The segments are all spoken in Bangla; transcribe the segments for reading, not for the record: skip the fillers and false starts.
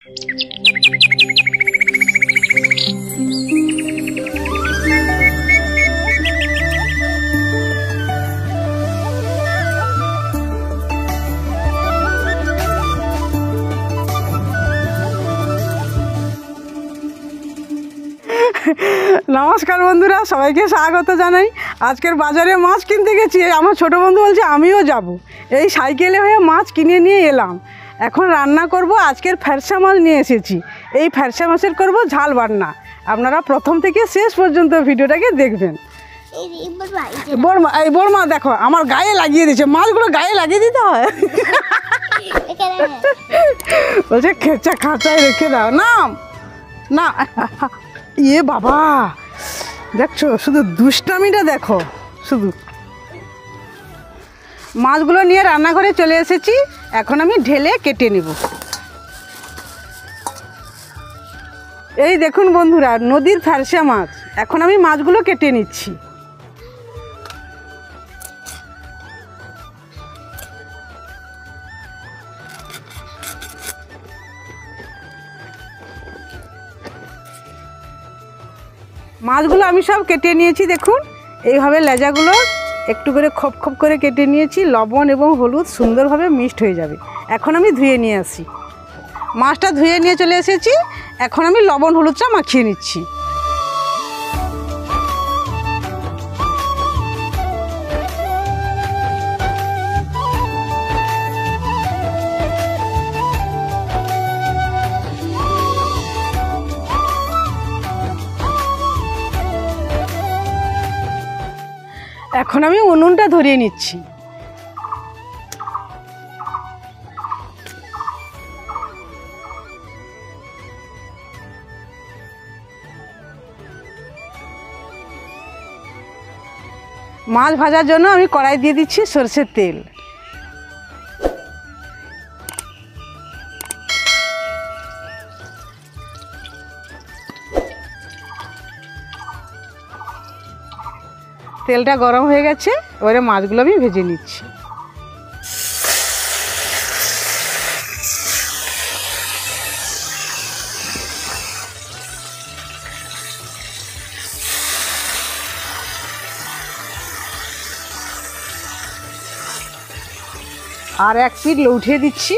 নমস্কার বন্ধুরা, সবাইকে স্বাগত জানাই। আজকের বাজারে মাছ কিনতে গেছি। আমার ছোট বন্ধু বলছে আমিও যাব। এই সাইকেলে হয়ে মাছ কিনে নিয়ে এলাম। এখন রান্না করব। আজকের ফ্যারসা মাছ নিয়ে এসেছি। এই ফ্যারসা মাছের করব ঝাল বান্না। আপনারা প্রথম থেকে শেষ পর্যন্ত ভিডিওটাকে দেখবেন। বড়মা দেখো আমার গায়ে লাগিয়ে দিচ্ছে, মাছগুলো গায়ে লাগিয়ে দিতে হয়। বলছে খেচা খাঁচায় রেখে দাও। না না, ইয়ে বাবা, দেখছো শুধু দুষ্টামিটা দেখো। শুধু মাছগুলো নিয়ে রান্নাঘরে চলে এসেছি। এখন আমি ঢেলে কেটে নেব। এই দেখুন বন্ধুরা, নদীর ফ্যারসা মাছ। এখন আমি মাছগুলো কেটে নিচ্ছি। মাছগুলো আমি সব কেটে নিয়েছি। দেখুন এইভাবে লেজাগুলো একটু করে খোপ খোপ করে কেটে নিয়েছি। লবণ এবং হলুদ সুন্দরভাবে মিক্সড হয়ে যাবে। এখন আমি ধুয়ে নিয়ে আসি। মাছটা ধুয়ে নিয়ে চলে এসেছি। এখন আমি লবণ হলুদটা মাখিয়ে নিচ্ছি। এখন আমি উনুনটা ধরিয়ে নিচ্ছি। মাছ ভাজার জন্য আমি কড়াই দিয়ে দিচ্ছি সরষের তেল। তেলটা গরম হয়ে গেছে, এবারে মাছগুলো আমি ভেজে নিচ্ছি। আর এক পিঠ উঠিয়ে দিচ্ছি।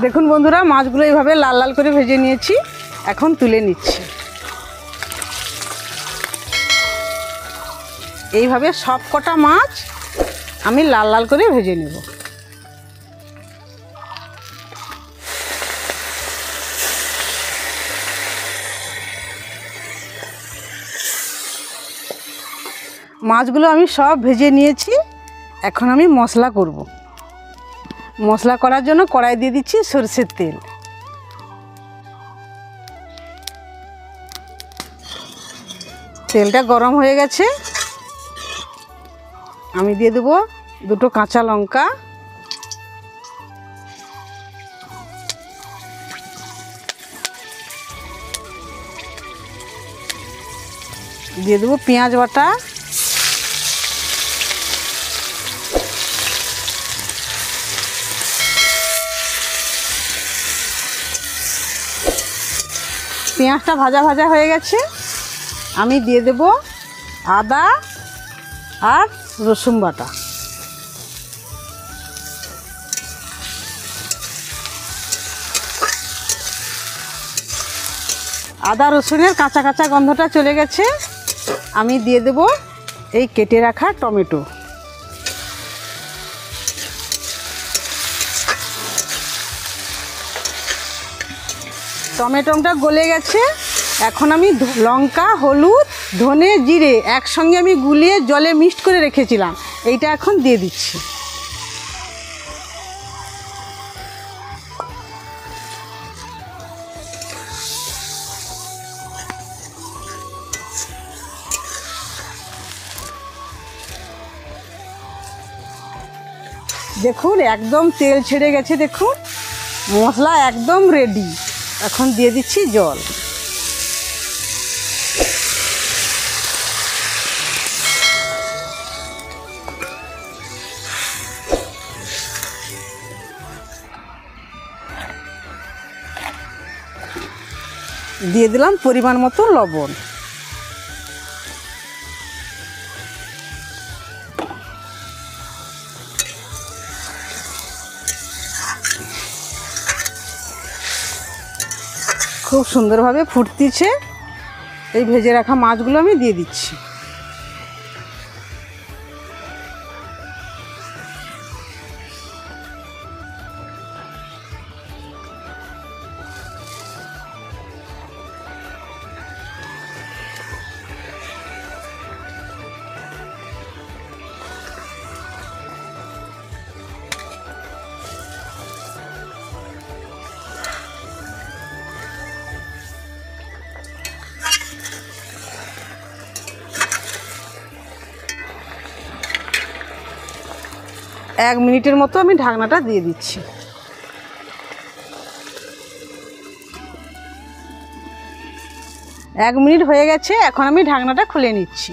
দেখুন বন্ধুরা, মাছগুলো এইভাবে লাল লাল করে ভেজে নিয়েছি। এখন তুলে নিচ্ছি। এইভাবে সব কটা মাছ আমি লাল লাল করে ভেজে নেব। মাছগুলো আমি সব ভেজে নিয়েছি। এখন আমি মশলা করব। মশলা করার জন্য কড়াই দিয়ে দিচ্ছি সরষের তেল। তেলটা গরম হয়ে গেছে। আমি দিয়ে দেবো দুটো কাঁচা লঙ্কা, দিয়ে দেবো পেঁয়াজ বাটা, পেঁয়াজটা ভাজা ভাজা হয়ে গেছে। আমি দিয়ে দেব আদা আর রসুন বাটা। আদা রসুনের কাঁচা কাঁচা গন্ধটা চলে গেছে। আমি দিয়ে দেব এই কেটে রাখা টমেটো। টমেটোটা গলে গেছে। এখন আমি লঙ্কা, হলুদ, ধনে, জিরে একসঙ্গে আমি গুলিয়ে জলে মিক্সড করে রেখেছিলাম, এইটা এখন দিয়ে দিচ্ছি। দেখুন একদম তেল ছেড়ে গেছে। দেখুন মশলা একদম রেডি। এখন দিয়ে দিচ্ছি জল। দিয়ে দিলাম পরিমাণ মতো লবণ। খুব সুন্দরভাবে ফুটতিছে। এই ভেজে রাখা মাছগুলো আমি দিয়ে দিচ্ছি। এক মিনিটের মতো আমি ঢাকনাটা দিয়ে দিচ্ছি। এক মিনিট হয়ে গেছে, এখন আমি ঢাকনাটা খুলে নিচ্ছি।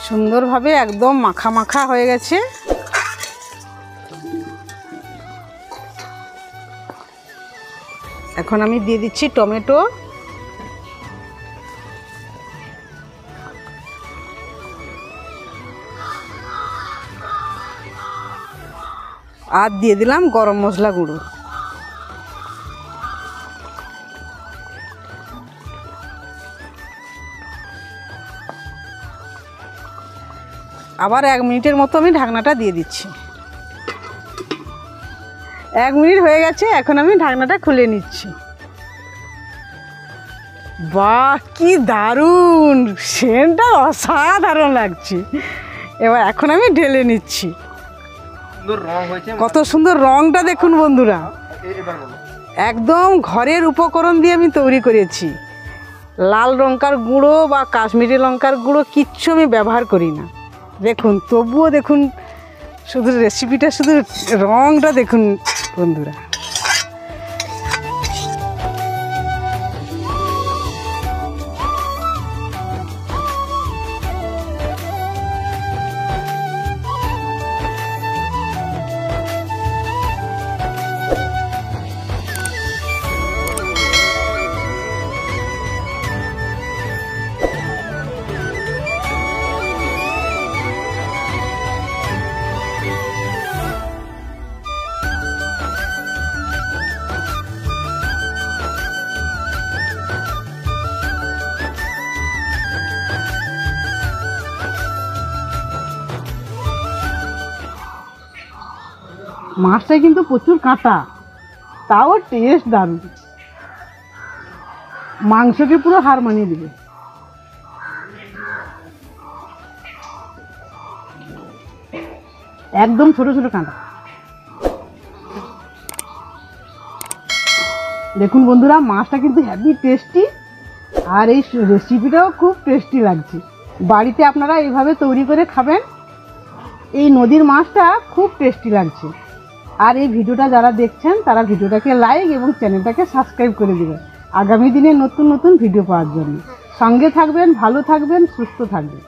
সুন্দরভাবে একদম মাখা মাখা হয়ে গেছে। এখন আমি দিয়ে দিচ্ছি টমেটো, আর দিয়ে দিলাম গরম মশলা গুঁড়ো। আবার এক মিনিটের মতো আমি ঢাকনাটা দিয়ে দিচ্ছি। এক মিনিট হয়ে গেছে, এখন আমি ঢাকনাটা খুলে নিচ্ছি। বাহ, কি দারুণ সেন্টটা, অসাধারণ লাগছে। এবার এখন আমি ঢেলে নিচ্ছি। কত সুন্দর রংটা দেখুন বন্ধুরা, একদম ঘরের উপকরণ দিয়ে আমি তৈরি করেছি। লাল লঙ্কার গুঁড়ো বা কাশ্মীরি লঙ্কার গুঁড়ো কিচ্ছু আমি ব্যবহার করি না। দেখুন, তবুও দেখুন শুধু রেসিপিটা, শুধু রংটা দেখুন বন্ধুরা। মাছটায় কিন্তু প্রচুর কাঁটা, তাও টেস্ট দারুণ। মাংসকে পুরো হার মানিয়ে দিবে। একদম ছোট ছোট কাঁটা। দেখুন বন্ধুরা, মাছটা কিন্তু হেভি টেস্টি, আর এই রেসিপিটাও খুব টেস্টি লাগছে। বাড়িতে আপনারা এইভাবে তৈরি করে খাবেন। এই নদীর মাছটা খুব টেস্টি লাগছে। আর এই ভিডিওটা যারা দেখছেন তারা ভিডিওটাকে লাইক এবং চ্যানেলটাকে সাবস্ক্রাইব করে দেবেন আগামী দিনে নতুন নতুন ভিডিও পাওয়ার জন্য। সঙ্গে থাকবেন, ভালো থাকবেন, সুস্থ থাকবেন।